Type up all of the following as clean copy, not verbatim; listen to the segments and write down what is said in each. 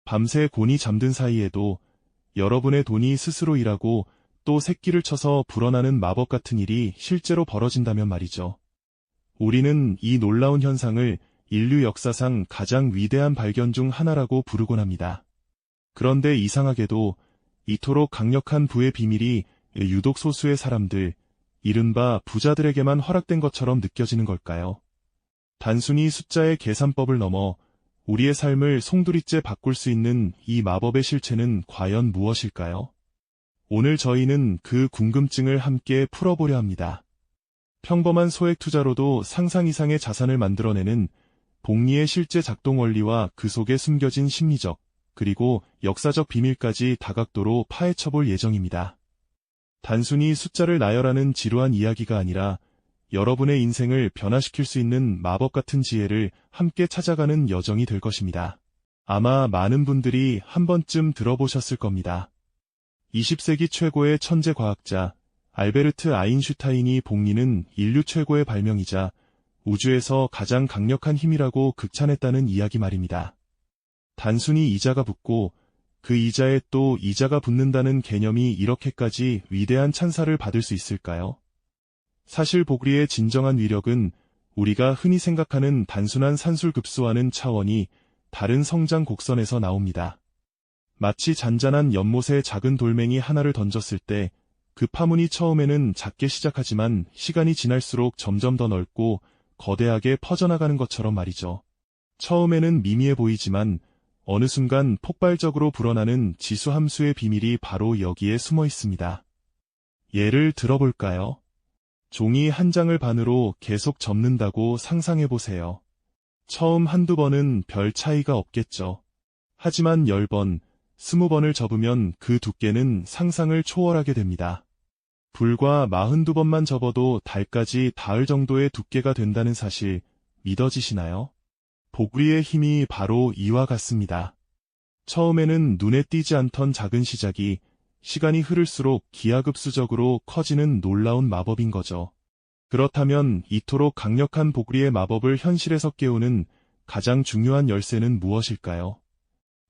밤새 곤히 잠든 사이에도 여러분의 돈이 스스로 일하고 또 새끼를 쳐서 불어나는 마법 같은 일이 실제로 벌어진다면 말이죠. 우리는 이 놀라운 현상을 인류 역사상 가장 위대한 발견 중 하나라고 부르곤 합니다. 그런데 이상하게도 이토록 강력한 부의 비밀이 유독 소수의 사람들, 이른바 부자들에게만 허락된 것처럼 느껴지는 걸까요? 단순히 숫자의 계산법을 넘어 우리의 삶을 송두리째 바꿀 수 있는 이 마법의 실체는 과연 무엇일까요? 오늘 저희는 그 궁금증을 함께 풀어보려 합니다. 평범한 소액 투자로도 상상 이상의 자산을 만들어내는 복리의 실제 작동 원리와 그 속에 숨겨진 심리적, 그리고 역사적 비밀까지 다각도로 파헤쳐볼 예정입니다. 단순히 숫자를 나열하는 지루한 이야기가 아니라 여러분의 인생을 변화시킬 수 있는 마법 같은 지혜를 함께 찾아가는 여정이 될 것입니다. 아마 많은 분들이 한 번쯤 들어보셨을 겁니다. 20세기 최고의 천재 과학자 알베르트 아인슈타인이 복리는 인류 최고의 발명이자 우주에서 가장 강력한 힘이라고 극찬했다는 이야기 말입니다. 단순히 이자가 붙고 그 이자에 또 이자가 붙는다는 개념이 이렇게까지 위대한 찬사를 받을 수 있을까요? 사실 복리의 진정한 위력은 우리가 흔히 생각하는 단순한 산술급수와는 차원이 다른 성장 곡선에서 나옵니다. 마치 잔잔한 연못에 작은 돌멩이 하나를 던졌을 때 그 파문이 처음에는 작게 시작하지만 시간이 지날수록 점점 더 넓고 거대하게 퍼져나가는 것처럼 말이죠. 처음에는 미미해 보이지만 어느 순간 폭발적으로 불어나는 지수함수의 비밀이 바로 여기에 숨어 있습니다. 예를 들어볼까요? 종이 한 장을 반으로 계속 접는다고 상상해보세요. 처음 한두 번은 별 차이가 없겠죠. 하지만 10번, 20번을 접으면 그 두께는 상상을 초월하게 됩니다. 불과 42번만 접어도 달까지 닿을 정도의 두께가 된다는 사실 믿어지시나요? 복리의 힘이 바로 이와 같습니다. 처음에는 눈에 띄지 않던 작은 시작이 시간이 흐를수록 기하급수적으로 커지는 놀라운 마법인 거죠. 그렇다면 이토록 강력한 복리의 마법을 현실에서 깨우는 가장 중요한 열쇠는 무엇일까요?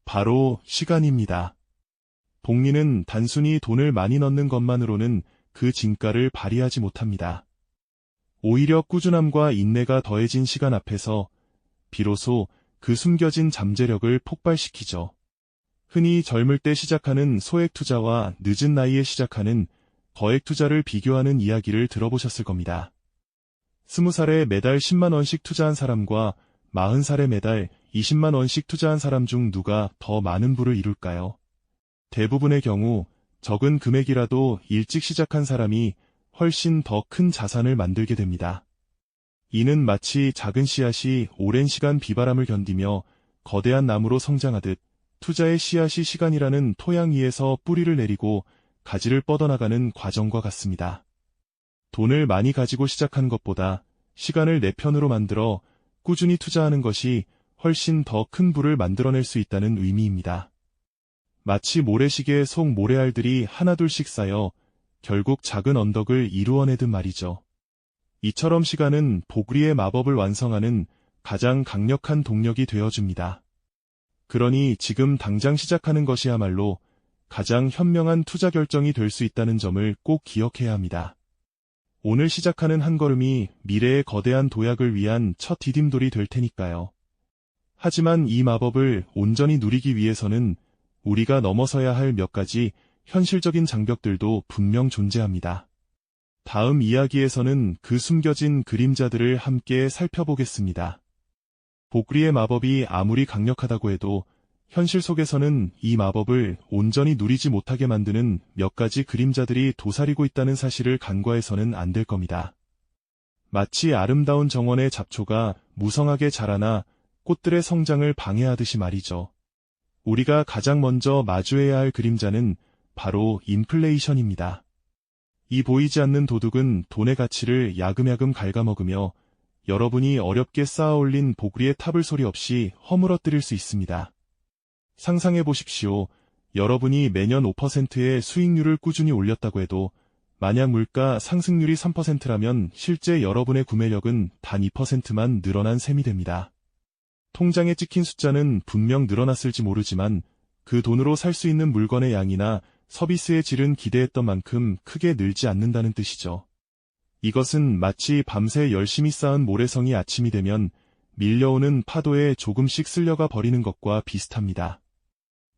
바로 시간입니다. 복리는 단순히 돈을 많이 넣는 것만으로는 그 진가를 발휘하지 못합니다. 오히려 꾸준함과 인내가 더해진 시간 앞에서 비로소 그 숨겨진 잠재력을 폭발시키죠. 흔히 젊을 때 시작하는 소액 투자와 늦은 나이에 시작하는 거액 투자를 비교하는 이야기를 들어보셨을 겁니다. 20살에 매달 10만 원씩 투자한 사람과 40살에 매달 20만 원씩 투자한 사람 중 누가 더 많은 부를 이룰까요? 대부분의 경우 적은 금액이라도 일찍 시작한 사람이 훨씬 더 큰 자산을 만들게 됩니다. 이는 마치 작은 씨앗이 오랜 시간 비바람을 견디며 거대한 나무로 성장하듯 투자의 씨앗이 시간이라는 토양 위에서 뿌리를 내리고 가지를 뻗어나가는 과정과 같습니다. 돈을 많이 가지고 시작한 것보다 시간을 내 편으로 만들어 꾸준히 투자하는 것이 훨씬 더 큰 부를 만들어낼 수 있다는 의미입니다. 마치 모래시계 속 모래알들이 하나둘씩 쌓여 결국 작은 언덕을 이루어내듯 말이죠. 이처럼 시간은 복리의 마법을 완성하는 가장 강력한 동력이 되어줍니다. 그러니 지금 당장 시작하는 것이야말로 가장 현명한 투자 결정이 될 수 있다는 점을 꼭 기억해야 합니다. 오늘 시작하는 한 걸음이 미래의 거대한 도약을 위한 첫 디딤돌이 될 테니까요. 하지만 이 마법을 온전히 누리기 위해서는 우리가 넘어서야 할 몇 가지 현실적인 장벽들도 분명 존재합니다. 다음 이야기에서는 그 숨겨진 그림자들을 함께 살펴보겠습니다. 복리의 마법이 아무리 강력하다고 해도 현실 속에서는 이 마법을 온전히 누리지 못하게 만드는 몇 가지 그림자들이 도사리고 있다는 사실을 간과해서는 안 될 겁니다. 마치 아름다운 정원의 잡초가 무성하게 자라나 꽃들의 성장을 방해하듯이 말이죠. 우리가 가장 먼저 마주해야 할 그림자는 바로 인플레이션입니다. 이 보이지 않는 도둑은 돈의 가치를 야금야금 갉아먹으며 여러분이 어렵게 쌓아올린 복리의 탑을 소리 없이 허물어뜨릴 수 있습니다. 상상해 보십시오. 여러분이 매년 5%의 수익률을 꾸준히 올렸다고 해도 만약 물가 상승률이 3%라면 실제 여러분의 구매력은 단 2%만 늘어난 셈이 됩니다. 통장에 찍힌 숫자는 분명 늘어났을지 모르지만 그 돈으로 살 수 있는 물건의 양이나 서비스의 질은 기대했던 만큼 크게 늘지 않는다는 뜻이죠. 이것은 마치 밤새 열심히 쌓은 모래성이 아침이 되면 밀려오는 파도에 조금씩 쓸려가 버리는 것과 비슷합니다.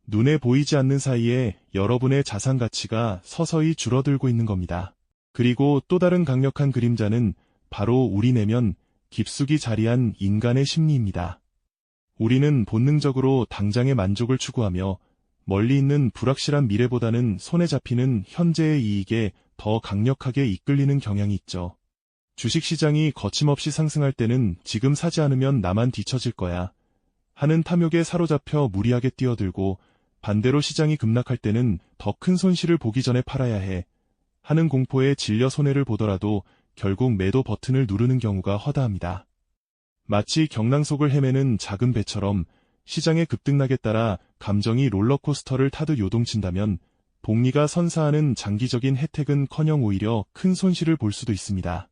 눈에 보이지 않는 사이에 여러분의 자산 가치가 서서히 줄어들고 있는 겁니다. 그리고 또 다른 강력한 그림자는 바로 우리 내면 깊숙이 자리한 인간의 심리입니다. 우리는 본능적으로 당장의 만족을 추구하며 멀리 있는 불확실한 미래보다는 손에 잡히는 현재의 이익에 더 강력하게 이끌리는 경향이 있죠. 주식시장이 거침없이 상승할 때는 지금 사지 않으면 나만 뒤처질 거야 하는 탐욕에 사로잡혀 무리하게 뛰어들고, 반대로 시장이 급락할 때는 더 큰 손실을 보기 전에 팔아야 해 하는 공포에 질려 손해를 보더라도 결국 매도 버튼을 누르는 경우가 허다합니다. 마치 경랑 속을 헤매는 작은 배처럼 시장의 급등락에 따라 감정이 롤러코스터를 타듯 요동친다면 복리가 선사하는 장기적인 혜택은커녕 오히려 큰 손실을 볼 수도 있습니다.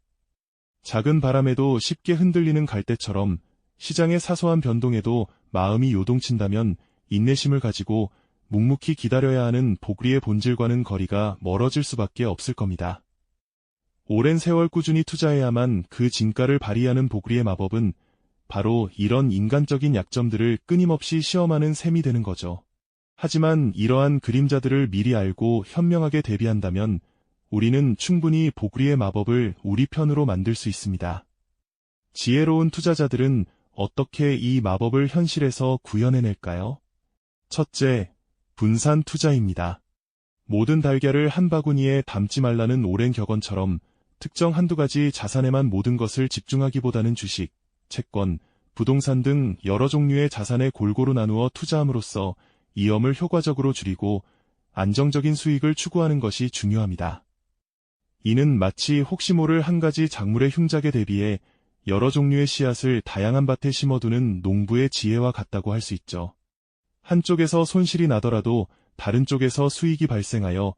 작은 바람에도 쉽게 흔들리는 갈대처럼 시장의 사소한 변동에도 마음이 요동친다면 인내심을 가지고 묵묵히 기다려야 하는 복리의 본질과는 거리가 멀어질 수밖에 없을 겁니다. 오랜 세월 꾸준히 투자해야만 그 진가를 발휘하는 복리의 마법은 바로 이런 인간적인 약점들을 끊임없이 시험하는 셈이 되는 거죠. 하지만 이러한 그림자들을 미리 알고 현명하게 대비한다면 우리는 충분히 복리의 마법을 우리 편으로 만들 수 있습니다. 지혜로운 투자자들은 어떻게 이 마법을 현실에서 구현해낼까요? 첫째, 분산 투자입니다. 모든 달걀을 한 바구니에 담지 말라는 오랜 격언처럼 특정 한두 가지 자산에만 모든 것을 집중하기보다는 주식, 채권, 부동산 등 여러 종류의 자산에 골고루 나누어 투자함으로써 위험을 효과적으로 줄이고 안정적인 수익을 추구하는 것이 중요합니다. 이는 마치 혹시 모를 한 가지 작물의 흉작에 대비해 여러 종류의 씨앗을 다양한 밭에 심어두는 농부의 지혜와 같다고 할 수 있죠. 한쪽에서 손실이 나더라도 다른 쪽에서 수익이 발생하여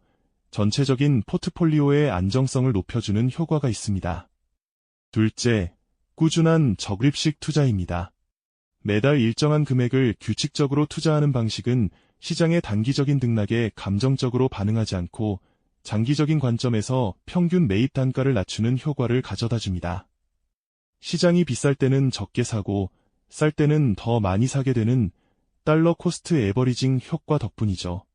전체적인 포트폴리오의 안정성을 높여주는 효과가 있습니다. 둘째, 꾸준한 적립식 투자입니다. 매달 일정한 금액을 규칙적으로 투자하는 방식은 시장의 단기적인 등락에 감정적으로 반응하지 않고 장기적인 관점에서 평균 매입 단가를 낮추는 효과를 가져다 줍니다. 시장이 비쌀 때는 적게 사고 쌀 때는 더 많이 사게 되는 달러 코스트 에버리징 효과 덕분이죠.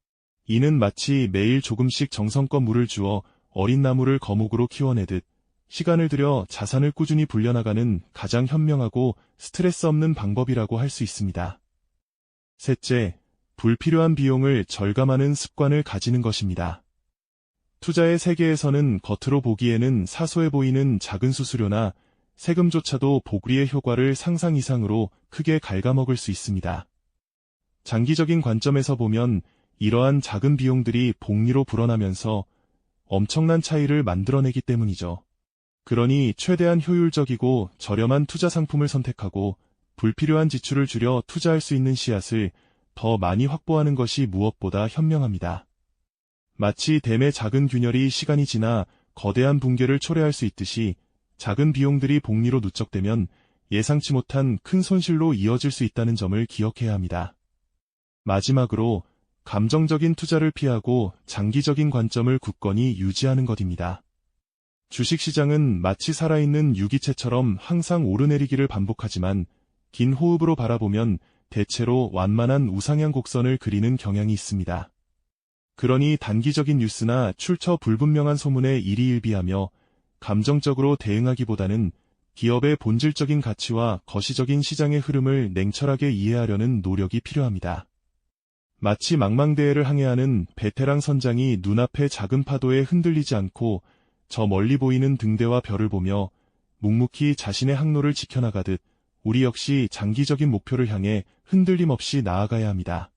이는 마치 매일 조금씩 정성껏 물을 주어 어린 나무를 거목으로 키워내듯 시간을 들여 자산을 꾸준히 불려나가는 가장 현명하고 스트레스 없는 방법이라고 할 수 있습니다. 셋째, 불필요한 비용을 절감하는 습관을 가지는 것입니다. 투자의 세계에서는 겉으로 보기에는 사소해 보이는 작은 수수료나 세금조차도 복리의 효과를 상상 이상으로 크게 갉아먹을 수 있습니다. 장기적인 관점에서 보면 이러한 작은 비용들이 복리로 불어나면서 엄청난 차이를 만들어내기 때문이죠. 그러니 최대한 효율적이고 저렴한 투자 상품을 선택하고 불필요한 지출을 줄여 투자할 수 있는 씨앗을 더 많이 확보하는 것이 무엇보다 현명합니다. 마치 댐의 작은 균열이 시간이 지나 거대한 붕괴를 초래할 수 있듯이 작은 비용들이 복리로 누적되면 예상치 못한 큰 손실로 이어질 수 있다는 점을 기억해야 합니다. 마지막으로 감정적인 투자를 피하고 장기적인 관점을 굳건히 유지하는 것입니다. 주식시장은 마치 살아있는 유기체처럼 항상 오르내리기를 반복하지만 긴 호흡으로 바라보면 대체로 완만한 우상향 곡선을 그리는 경향이 있습니다. 그러니 단기적인 뉴스나 출처 불분명한 소문에 일희일비하며 감정적으로 대응하기보다는 기업의 본질적인 가치와 거시적인 시장의 흐름을 냉철하게 이해하려는 노력이 필요합니다. 마치 망망대해를 항해하는 베테랑 선장이 눈앞의 작은 파도에 흔들리지 않고 저 멀리 보이는 등대와 별을 보며 묵묵히 자신의 항로를 지켜나가듯 우리 역시 장기적인 목표를 향해 흔들림 없이 나아가야 합니다.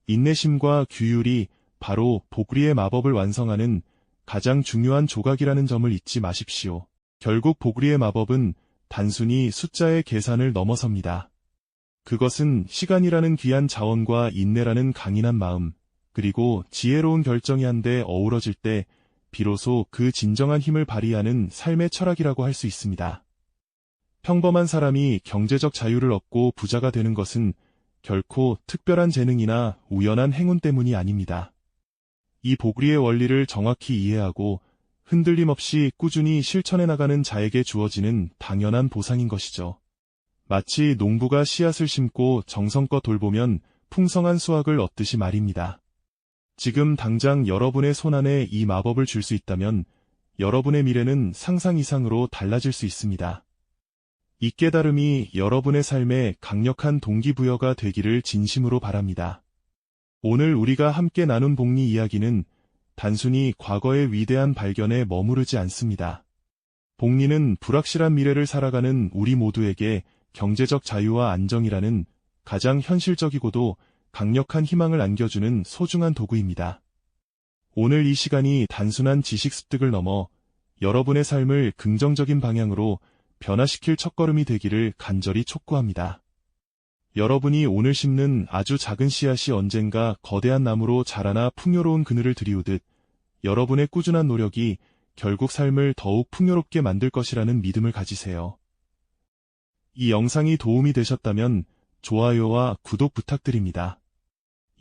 인내심과 규율이 바로 복리의 마법을 완성하는 가장 중요한 조각이라는 점을 잊지 마십시오. 결국 복리의 마법은 단순히 숫자의 계산을 넘어섭니다. 그것은 시간이라는 귀한 자원과 인내라는 강인한 마음, 그리고 지혜로운 결정이 한데 어우러질 때 비로소 그 진정한 힘을 발휘하는 삶의 철학이라고 할 수 있습니다. 평범한 사람이 경제적 자유를 얻고 부자가 되는 것은 결코 특별한 재능이나 우연한 행운 때문이 아닙니다. 이 보그리의 원리를 정확히 이해하고 흔들림 없이 꾸준히 실천해 나가는 자에게 주어지는 당연한 보상인 것이죠. 마치 농부가 씨앗을 심고 정성껏 돌보면 풍성한 수확을 얻듯이 말입니다. 지금 당장 여러분의 손안에 이 마법을 줄 수 있다면 여러분의 미래는 상상 이상으로 달라질 수 있습니다. 이 깨달음이 여러분의 삶에 강력한 동기부여가 되기를 진심으로 바랍니다. 오늘 우리가 함께 나눈 복리 이야기는 단순히 과거의 위대한 발견에 머무르지 않습니다. 복리는 불확실한 미래를 살아가는 우리 모두에게 경제적 자유와 안정이라는 가장 현실적이고도 강력한 희망을 안겨주는 소중한 도구입니다. 오늘 이 시간이 단순한 지식 습득을 넘어 여러분의 삶을 긍정적인 방향으로 변화시킬 첫걸음이 되기를 간절히 촉구합니다. 여러분이 오늘 심는 아주 작은 씨앗이 언젠가 거대한 나무로 자라나 풍요로운 그늘을 드리우듯 여러분의 꾸준한 노력이 결국 삶을 더욱 풍요롭게 만들 것이라는 믿음을 가지세요. 이 영상이 도움이 되셨다면 좋아요와 구독 부탁드립니다.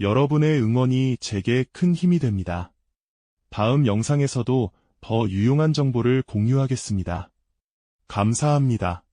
여러분의 응원이 제게 큰 힘이 됩니다. 다음 영상에서도 더 유용한 정보를 공유하겠습니다. 감사합니다.